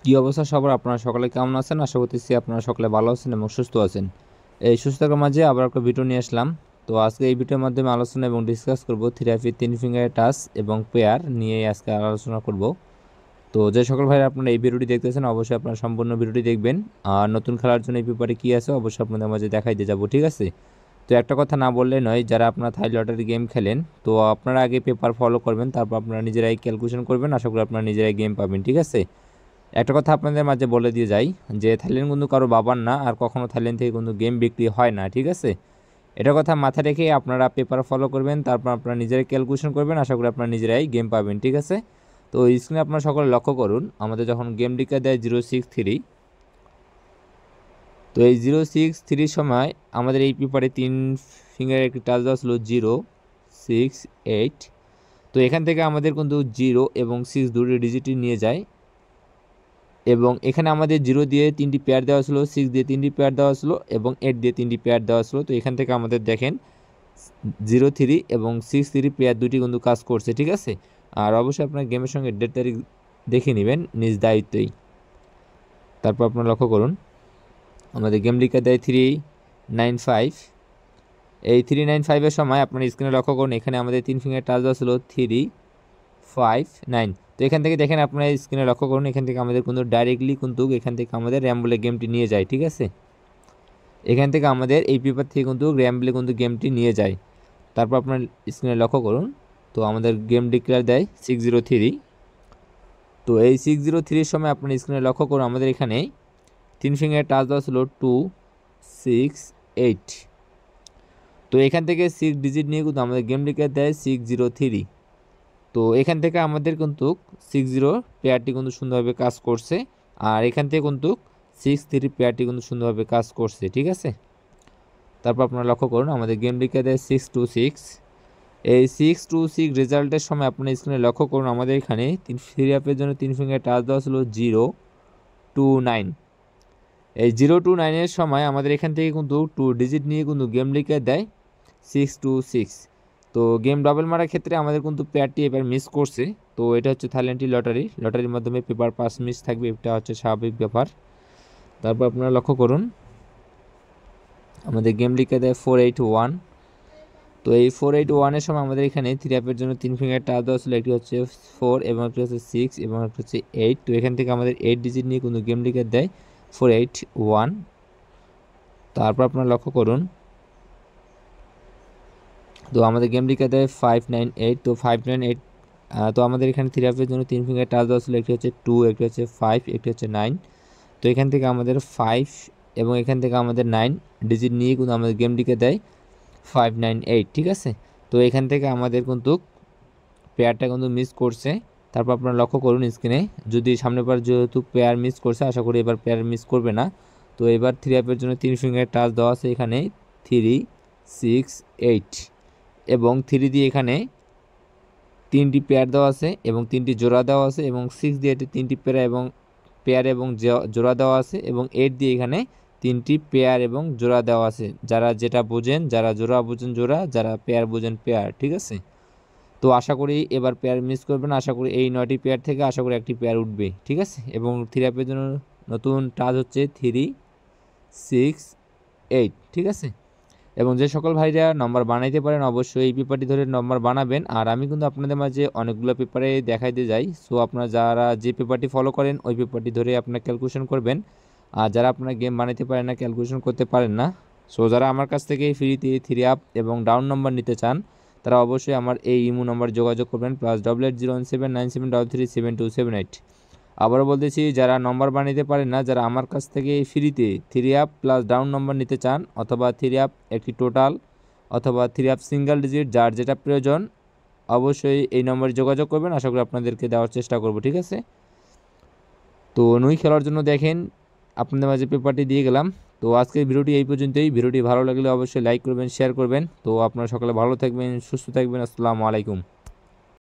কি অবস্থা সবার? আপনারা সকলে কেমন আছেন? আশা করতেছি আপনারা সকলে ভালো আছেন এবং সুস্থ আছেন। এই সুস্থতার মাঝে আবার একটা ভিডিও নিয়ে আসলাম। তো আজকে এই ভিডিওর মাধ্যমে আলোচনা এবং ডিসকাস করব থেরাপি 3 ফিঙ্গার টাচ এবং পেয়ার নিয়ে আজকে আলোচনা করব। তো যে সকল ভাইরা আপনারা এই ভিডিওটি দেখতেছেন অবশ্যই আপনারা সম্পূর্ণ ভিডিওটি দেখবেন। আর নতুন খেলার জন্য এই পেপারে কী আছে অবশ্যই আপনাদের মাঝে দেখাই দিয়ে যাবো, ঠিক আছে? তো একটা কথা না বললে নয়, যারা আপনারা থাই লটারি গেম খেলেন তো আপনারা আগে পেপার ফলো করবেন, তারপর আপনারা নিজেরাই ক্যালকুলেশন করবেন। আশা করি আপনারা নিজেরাই গেম পাবেন, ঠিক আছে? একটা কথা আপনাদের মাঝে বলে দিয়ে যাই যে থাইল্যান্ড কিন্তু কারো বাবার না, আর কখনো থাইল্যান্ড থেকে কিন্তু গেম বিক্রি হয় না, ঠিক আছে? এটা কথা মাথায় রেখে আপনারা পেপার ফলো করবেন, তারপর আপনারা নিজেরাই ক্যালকুলেশন করবেন। আশা করি আপনারা নিজেরাই গেম পাবেন, ঠিক আছে? তো স্ক্রিনে আপনারা সকলে লক্ষ্য করুন, আমাদের যখন গেম ডিকা দেয় 063, তো এই 063 সময় আমাদের এই পেপারে 3 ফিঙ্গারের একটি টাচ দেওয়া ছিল 068। তো এখান থেকে আমাদের কিন্তু 0 এবং 6 দুটি ডিজিটই নিয়ে যায়, এবং এখানে আমাদের 0 দিয়ে 3টি পেয়ার দেওয়া ছিল, 6 দিয়ে 3টি পেয়ার দেওয়া ছিল এবং 8 দিয়ে 3টি পেয়ার দেওয়া ছিল। তো এখান থেকে আমাদের দেখেন 0-3 এবং 6-3 পেয়ার দুটি কিন্তু কাজ করছে, ঠিক আছে? আর অবশ্যই আপনার গেমের সঙ্গে ডেট তারিখ দেখে নেবেন নিজ দায়িত্বই। তারপর আপনারা লক্ষ্য করুন, আমাদের গেম লিখে দেয় 395। এই 395-এর সময় আপনার স্ক্রিনে লক্ষ্য করুন, এখানে আমাদের 3 ফিঙ্গার টাচ দেওয়া ছিল 359। তো এখান থেকে দেখেন আপনারা স্ক্রিনে লক্ষ্য করুন, এখান থেকে আমাদের কিন্তু ডাইরেক্টলি কিন্তু এখান থেকে আমাদের র্যাম্বলে গেমটি নিয়ে যায়, ঠিক আছে? এখান থেকে আমাদের এই পেপার থেকে কিন্তু র্যাম্বলে কিন্তু গেমটি নিয়ে যায়। তারপর আপনার স্ক্রিনে লক্ষ্য করুন, তো আমাদের গেম ডিক্লেয়ার দেয় 603। তো এই 603-এর সময় আপনার স্ক্রিনে লক্ষ্য করুন, আমাদের এখানে 3 ফিঙ্গার টাচ দেওয়া ছিল 268। তো এখান থেকে 6 ডিজিট নিয়ে কিন্তু আমাদের গেম ডিক্লেয়ার দেয় 603। তো এখান থেকে আমাদের কিন্তু 60 পেয়ারটি কিন্তু সুন্দরভাবে কাজ করছে, আর এখান থেকে কিন্তু 63 পেয়ারটি কিন্তু সুন্দরভাবে কাজ করছে, ঠিক আছে? তারপর আপনারা লক্ষ্য করুন, আমাদের গেম লিখে দেয় 626। এই 626 রেজাল্টের সময় আপনার স্ক্রিনে লক্ষ্য করুন, আমাদের এখানে 3 আপের জন্য 3 ফিঙ্গার টাচ দেওয়া ছিল 029। এই 029-এর সময় আমাদের এখান থেকে কিন্তু 2 ডিজিট নিয়ে কিন্তু গেম লিখে দেয় 626। তো গেম ডাবল মারার ক্ষেত্রে আমাদের কিন্তু পেয়ারটি এবার মিস করছে। তো এটা হচ্ছে থাইল্যান্ডটি লটারির মাধ্যমে পেপার পাস মিস থাকবে, এটা হচ্ছে স্বাভাবিক ব্যাপার। তারপর আপনারা লক্ষ্য করুন, আমাদের গেম লিখে দেয় 481। তো এই 481-এর সময় আমাদের এখানে 3 আপের জন্য 3 ফিঙ্গার টাচ দেওয়া ছিল, একটি হচ্ছে 4 এবং একটি হচ্ছে 6 এবং একটি হচ্ছে 8। তো এখান থেকে আমাদের 8 ডিজিট নিয়ে কিন্তু গেম লিখে দেয় 481। তারপর আপনারা লক্ষ্য করুন, তো আমাদের গেম লিখে দেয় 598। তো 598, তো আমাদের এখানে 3 আপের জন্য 3 ফিঙ্গার টাচ দেওয়া ছিল, একটি হচ্ছে 2, একটি হচ্ছে 5, একটি হচ্ছে 9। তো এখান থেকে আমাদের 5 এবং এখান থেকে আমাদের 9 ডিজিট নিয়ে কিন্তু আমাদের গেম লিখে দেয় 598, ঠিক আছে? তো এখান থেকে আমাদের কিন্তু পেয়ারটা কিন্তু মিস করছে। তারপর আপনারা লক্ষ্য করুন স্ক্রিনে, যদি সামনের বার যেহেতু পেয়ার মিস করছে, আশা করি এবার পেয়ার মিস করবে না। তো এবার 3 আপের জন্য 3 ফিঙ্গার টাচ দেওয়া আছে, এখানে 368 এবং 3 দিয়ে এখানে 3টি পেয়ার দেওয়া আছে এবং 3টি জোড়া দেওয়া আছে, এবং 6 দিয়ে 3টি পেয়ার এবং জোড়া দেওয়া আছে, এবং 8 দিয়ে এখানে 3টি পেয়ার এবং জোড়া দেওয়া আছে। যারা যেটা বোঝেন, যারা জোড়া বোঝেন জোড়া, যারা পেয়ার বোঝেন পেয়ার, ঠিক আছে? তো আশা করি এবার পেয়ার মিস করবেন। আশা করি এই 9টি পেয়ার থেকে আশা করি একটি পেয়ার উঠবে, ঠিক আছে? এবং 3 আপের জন্য নতুন টাচ হচ্ছে 368, ঠিক আছে? এবং যে সকল ভাইরা নম্বর বানাইতে পারেন অবশ্যই এই পেপারটি ধরে নম্বর বানাবেন। আর আমি কিন্তু আপনাদের মাঝে অনেকগুলো পেপারে দেখাইতে যাই, সো আপনারা যারা যে পেপারটি ফলো করেন ওই পেপারটি ধরে আপনারা ক্যালকুলেশন করবেন। আর যারা আপনারা গেম বানাইতে পারেন না, ক্যালকুলেশন করতে পারেন না, সো যারা আমার কাছ থেকে ফ্রিতে 3 আপ এবং ডাউন নম্বর নিতে চান, তারা অবশ্যই আমার এই ইমো নম্বর যোগাযোগ করবেন, +880179737278। আবারও বলতেছি, যারা নম্বর বানাইতে পারেন না, যারা আমার কাছ থেকে ফ্রিতে 3 আপ প্লাস ডাউন নম্বর নিতে চান, অথবা 3 আপ একটি টোটাল, অথবা 3 আপ সিঙ্গেল ডিজিট, যার যেটা প্রয়োজন অবশ্যই এই নম্বরে যোগাযোগ করবেন। আশা করি আপনাদেরকে দেওয়ার চেষ্টা করব, ঠিক আছে? তো নুই খেলার জন্য দেখেন আপনাদের মাঝে পেপারটি দিয়ে গেলাম। তো আজকের ভিডিওটি এই পর্যন্তই। ভিডিওটি ভালো লাগলে অবশ্যই লাইক করবেন, শেয়ার করবেন। তো আপনারা সকলে ভালো থাকবেন, সুস্থ থাকবেন। আসসালামু আলাইকুম।